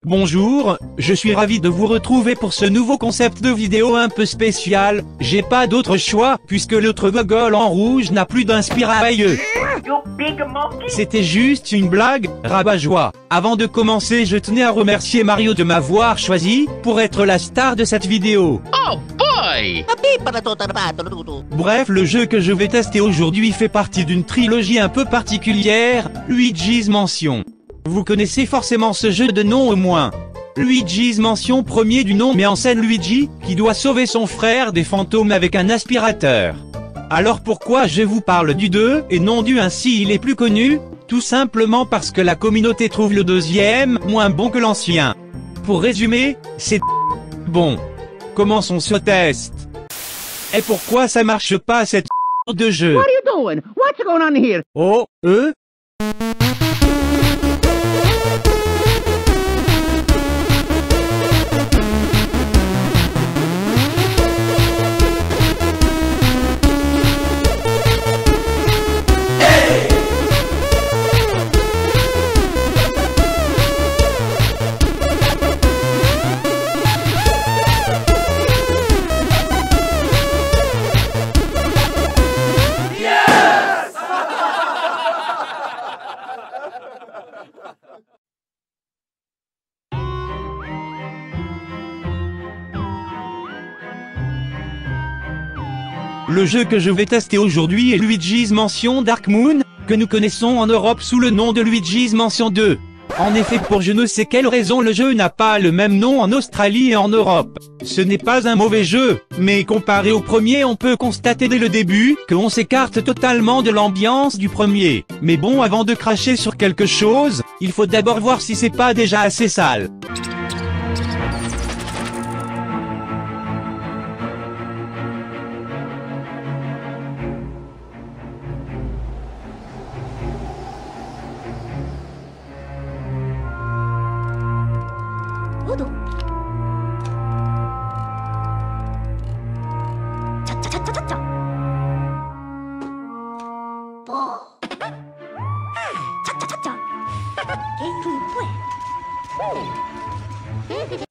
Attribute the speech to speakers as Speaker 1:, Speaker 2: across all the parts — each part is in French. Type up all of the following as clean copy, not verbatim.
Speaker 1: Bonjour, je suis ravi de vous retrouver pour ce nouveau concept de vidéo un peu spécial. J'ai pas d'autre choix, puisque l'autre gogol en rouge n'a plus d'inspirateur. C'était juste une blague, rabat-joie. Avant de commencer, je tenais à remercier Mario de m'avoir choisi pour être la star de cette vidéo.
Speaker 2: Oh boy!
Speaker 1: Bref, le jeu que je vais tester aujourd'hui fait partie d'une trilogie un peu particulière, Luigi's Mansion. Vous connaissez forcément ce jeu de nom au moins. Luigi's Mansion, premier du nom, met en scène Luigi, qui doit sauver son frère des fantômes avec un aspirateur. Alors pourquoi je vous parle du 2, et non du 1 si il est plus connu? Tout simplement parce que la communauté trouve le deuxième moins bon que l'ancien. Pour résumer, c'est bon. Commençons ce test. Et pourquoi ça marche pas cette de jeu?
Speaker 3: What are you doing? What's going on here?
Speaker 1: Oh, Le jeu que je vais tester aujourd'hui est Luigi's Mansion Dark Moon, que nous connaissons en Europe sous le nom de Luigi's Mansion 2. En effet, pour je ne sais quelle raison, le jeu n'a pas le même nom en Australie et en Europe. Ce n'est pas un mauvais jeu, mais comparé au premier, on peut constater dès le début qu'on s'écarte totalement de l'ambiance du premier. Mais bon, avant de cracher sur quelque chose, il faut d'abord voir si c'est pas déjà assez sale.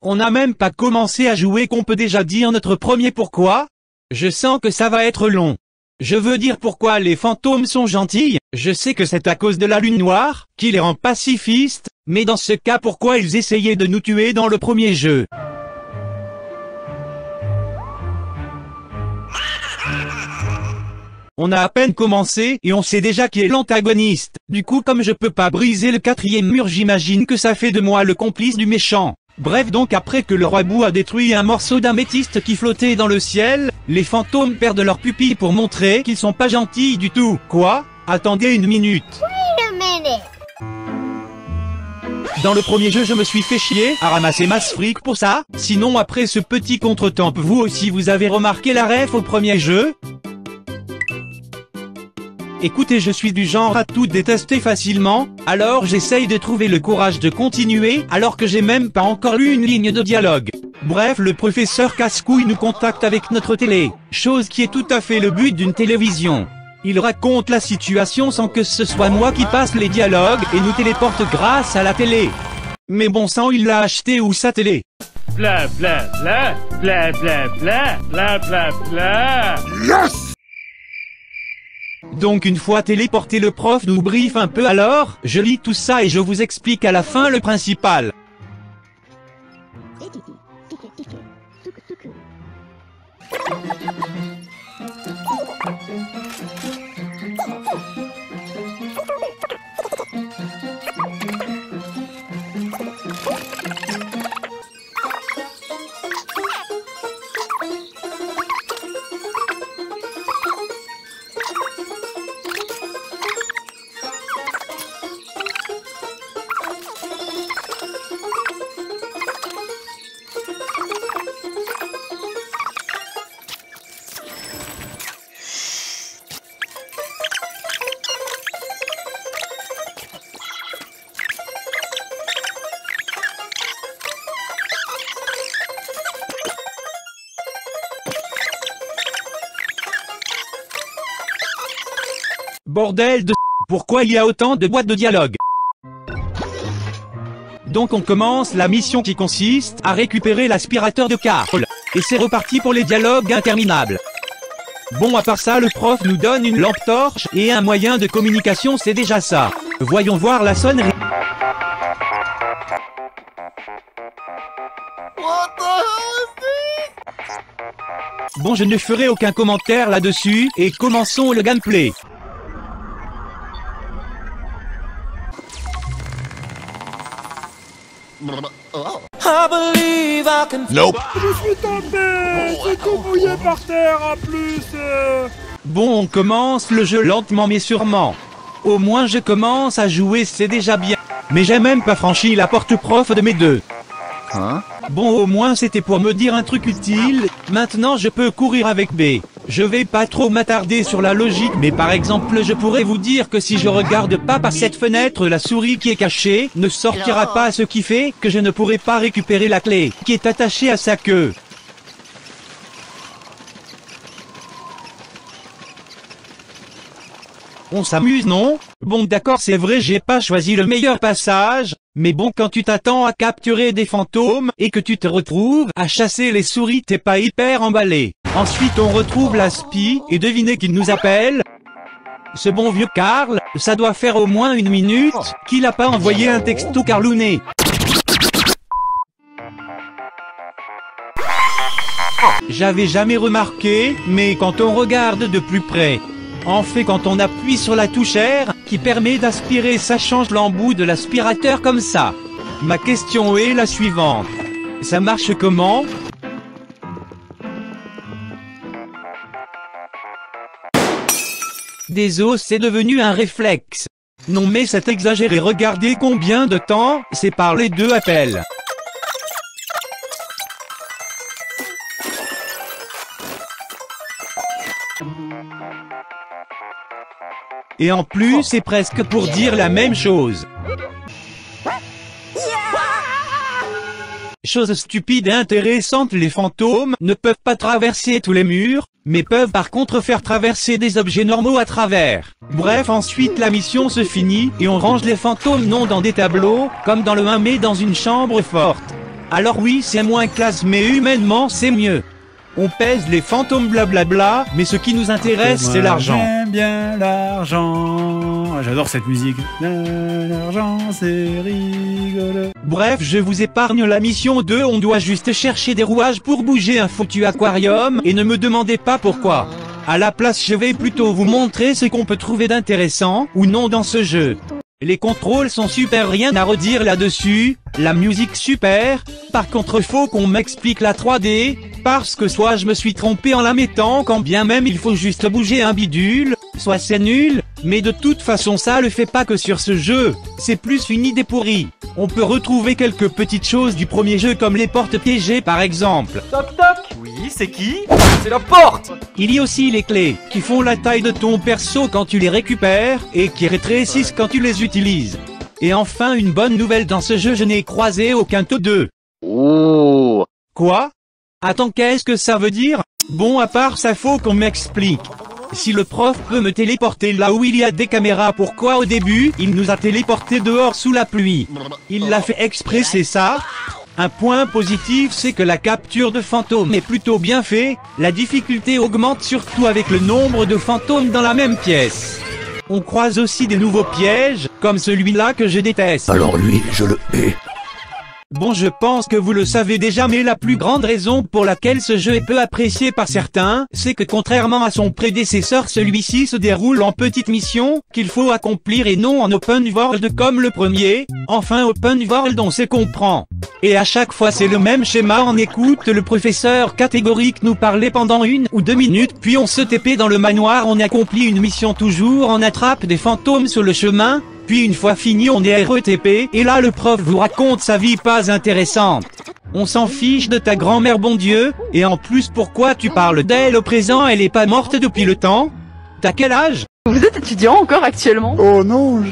Speaker 1: On n'a même pas commencé à jouer qu'on peut déjà dire notre premier pourquoi. Je sens que ça va être long. Je veux dire pourquoi les fantômes sont gentils, je sais que c'est à cause de la lune noire, qui les rend pacifistes, mais dans ce cas pourquoi ils essayaient de nous tuer dans le premier jeu? On a à peine commencé et on sait déjà qui est l'antagoniste. Du coup, comme je peux pas briser le quatrième mur, j'imagine que ça fait de moi le complice du méchant. Bref, donc après que le roi Boo a détruit un morceau d'améthyste qui flottait dans le ciel, les fantômes perdent leur pupille pour montrer qu'ils sont pas gentils du tout. Quoi? Attendez une minute. Dans le premier jeu, je me suis fait chier à ramasser masse fric pour ça. Sinon, après ce petit contretemps, vous aussi vous avez remarqué la ref au premier jeu? Écoutez, je suis du genre à tout détester facilement, alors j'essaye de trouver le courage de continuer, alors que j'ai même pas encore lu une ligne de dialogue. Bref, le professeur Casse-Couille nous contacte avec notre télé, chose qui est tout à fait le but d'une télévision. Il raconte la situation sans que ce soit moi qui passe les dialogues et nous téléporte grâce à la télé. Mais bon sang, il l'a acheté où sa télé?
Speaker 2: Bla bla bla, bla bla bla, bla bla bla.
Speaker 4: Yes!
Speaker 1: Donc une fois téléporté, le prof nous briefe un peu, alors je lis tout ça et je vous explique à la fin le principal. Bordel de... Pourquoi il y a autant de boîtes de dialogue? Donc on commence la mission qui consiste à récupérer l'aspirateur de Carl. Et c'est reparti pour les dialogues interminables. Bon, à part ça, le prof nous donne une lampe torche et un moyen de communication, c'est déjà ça. Voyons voir la sonnerie. Bon, je ne ferai aucun commentaire là-dessus, et commençons le gameplay.
Speaker 4: Nope.
Speaker 2: Je suis tombé. C'est tout mouillé par terre en plus.
Speaker 1: Bon, on commence le jeu lentement mais sûrement. Au moins je commence à jouer, c'est déjà bien. Mais j'ai même pas franchi la porte prof de mes deux.
Speaker 3: Hein?
Speaker 1: Bon, au moins c'était pour me dire un truc utile. Maintenant je peux courir avec B. Je vais pas trop m'attarder sur la logique, mais par exemple je pourrais vous dire que si je regarde pas par cette fenêtre, la souris qui est cachée ne sortira pas, ce qui fait que je ne pourrai pas récupérer la clé qui est attachée à sa queue. On s'amuse, non? Bon, d'accord, c'est vrai, j'ai pas choisi le meilleur passage, mais bon, quand tu t'attends à capturer des fantômes et que tu te retrouves à chasser les souris, t'es pas hyper emballé. Ensuite, on retrouve la spie, et devinez qui nous appelle? Ce bon vieux Carl, ça doit faire au moins 1 minute qu'il a pas envoyé un texto carlouné. J'avais jamais remarqué, mais quand on regarde de plus près, en fait, quand on appuie sur la touche R, qui permet d'aspirer, ça change l'embout de l'aspirateur comme ça. Ma question est la suivante. Ça marche comment? Désolé, c'est devenu un réflexe. Non mais c'est exagéré, regardez combien de temps c'est par les deux appels. Et en plus, c'est presque pour dire la même chose. Chose stupide et intéressante, les fantômes ne peuvent pas traverser tous les murs, mais peuvent par contre faire traverser des objets normaux à travers. Bref, ensuite la mission se finit, et on range les fantômes non dans des tableaux, comme dans le 1 mais dans une chambre forte. Alors oui, c'est moins classe, mais humainement c'est mieux. On pèse les fantômes blablabla, mais ce qui nous intéresse c'est l'argent.
Speaker 5: J'aime bien l'argent. J'adore cette musique. L'argent c'est rigolo.
Speaker 1: Bref, je vous épargne la mission 2, on doit juste chercher des rouages pour bouger un foutu aquarium, et ne me demandez pas pourquoi. À la place, je vais plutôt vous montrer ce qu'on peut trouver d'intéressant, ou non dans ce jeu. Les contrôles sont super, rien à redire là-dessus, la musique super, par contre faut qu'on m'explique la 3D, parce que soit je me suis trompé en la mettant, quand bien même il faut juste bouger un bidule, soit c'est nul, mais de toute façon ça le fait pas que sur ce jeu, c'est plus une idée pourrie. On peut retrouver quelques petites choses du premier jeu comme les portes piégées par exemple.
Speaker 6: Toc toc. Oui, c'est qui? C'est la porte.
Speaker 1: Il y a aussi les clés, qui font la taille de ton perso quand tu les récupères, et qui rétrécissent quand tu les utilises. Et enfin une bonne nouvelle dans ce jeu, je n'ai croisé aucun taux.
Speaker 3: Oh.
Speaker 1: Quoi? Attends, qu'est-ce que ça veut dire? Bon, à part ça, faut qu'on m'explique. Si le prof peut me téléporter là où il y a des caméras, pourquoi au début, il nous a téléporté dehors sous la pluie? Il l'a fait exprès, c'est ça? Un point positif, c'est que la capture de fantômes est plutôt bien fait, la difficulté augmente surtout avec le nombre de fantômes dans la même pièce. On croise aussi des nouveaux pièges, comme celui-là que je déteste.
Speaker 4: Alors lui, je le hais.
Speaker 1: Bon, je pense que vous le savez déjà, mais la plus grande raison pour laquelle ce jeu est peu apprécié par certains, c'est que contrairement à son prédécesseur, celui-ci se déroule en petites missions, qu'il faut accomplir et non en open world comme le premier. Enfin, open world on se comprend. Et à chaque fois c'est le même schéma, on écoute le professeur catégorique nous parler pendant 1 ou 2 minutes, puis on se TP dans le manoir, on accomplit une mission toujours, on attrape des fantômes sur le chemin. Puis une fois fini on est RETP, et là le prof vous raconte sa vie pas intéressante. On s'en fiche de ta grand-mère, bon Dieu, et en plus pourquoi tu parles d'elle au présent, elle est pas morte depuis le temps? T'as quel âge?
Speaker 7: Vous êtes étudiant encore actuellement?
Speaker 8: Oh non,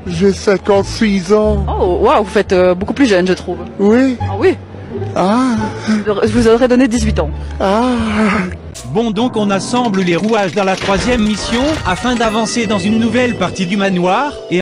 Speaker 8: j'ai 56 ans.
Speaker 7: Oh waouh, vous faites beaucoup plus jeune je trouve.
Speaker 8: Oui.
Speaker 7: Ah oui.
Speaker 8: Ah.
Speaker 7: Je vous aurais donné 18 ans.
Speaker 8: Ah.
Speaker 1: Bon, donc on assemble les rouages dans la 3e mission, afin d'avancer dans une nouvelle partie du manoir, et...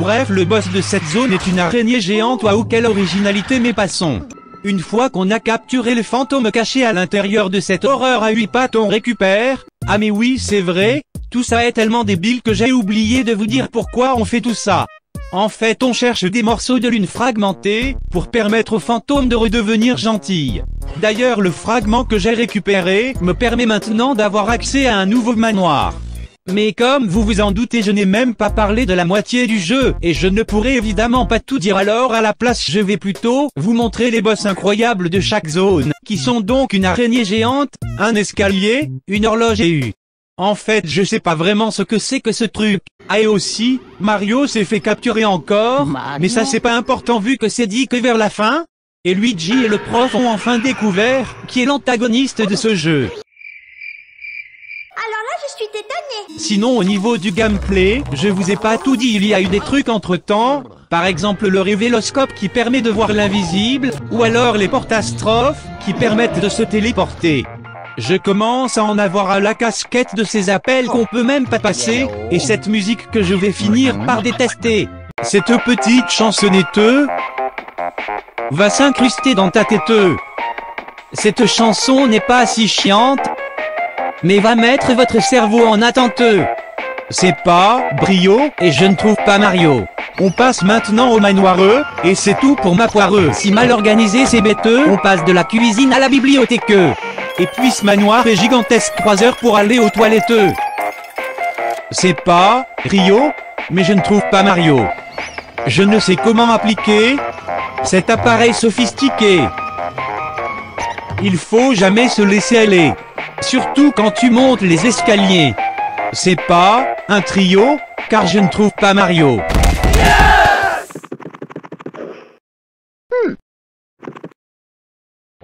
Speaker 1: Bref, le boss de cette zone est une araignée géante. Waouh, quelle originalité, mais passons. Une fois qu'on a capturé le fantôme caché à l'intérieur de cette horreur à 8 pattes, on récupère... Ah mais oui, c'est vrai, tout ça est tellement débile que j'ai oublié de vous dire pourquoi on fait tout ça. En fait, on cherche des morceaux de lune fragmentés, pour permettre au fantôme de redevenir gentil. D'ailleurs, le fragment que j'ai récupéré, me permet maintenant d'avoir accès à un nouveau manoir. Mais comme vous vous en doutez, je n'ai même pas parlé de la moitié du jeu, et je ne pourrai évidemment pas tout dire, alors à la place je vais plutôt vous montrer les boss incroyables de chaque zone, qui sont donc une araignée géante, un escalier, une horloge et U. En fait, je sais pas vraiment ce que c'est que ce truc. Ah, et aussi, Mario s'est fait capturer encore, mais ça c'est pas important vu que c'est dit que vers la fin, et Luigi et le prof ont enfin découvert qui est l'antagoniste de ce jeu.
Speaker 9: Alors là, je suis étonnée.
Speaker 1: Sinon, au niveau du gameplay, je vous ai pas tout dit, il y a eu des trucs entre temps, par exemple le révéloscope qui permet de voir l'invisible, ou alors les portastrophes, qui permettent de se téléporter. Je commence à en avoir à la casquette de ces appels qu'on peut même pas passer, et cette musique que je vais finir par détester. Cette petite chansonnette va s'incruster dans ta tête. Cette chanson n'est pas si chiante, mais va mettre votre cerveau en attente. C'est pas Brio, et je ne trouve pas Mario. On passe maintenant au manoir, et c'est tout pour ma poire. Si mal organisé c'est bête, on passe de la cuisine à la bibliothèque. Et puis ce manoir est gigantesque, 3 heures pour aller aux toilettes. C'est pas Rio, mais je ne trouve pas Mario. Je ne sais comment appliquer cet appareil sophistiqué. Il faut jamais se laisser aller. Surtout quand tu montes les escaliers. C'est pas un trio, car je ne trouve pas Mario.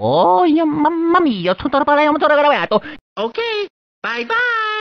Speaker 10: Oh, mamma mia, tutto preparato.
Speaker 9: Ok, bye bye.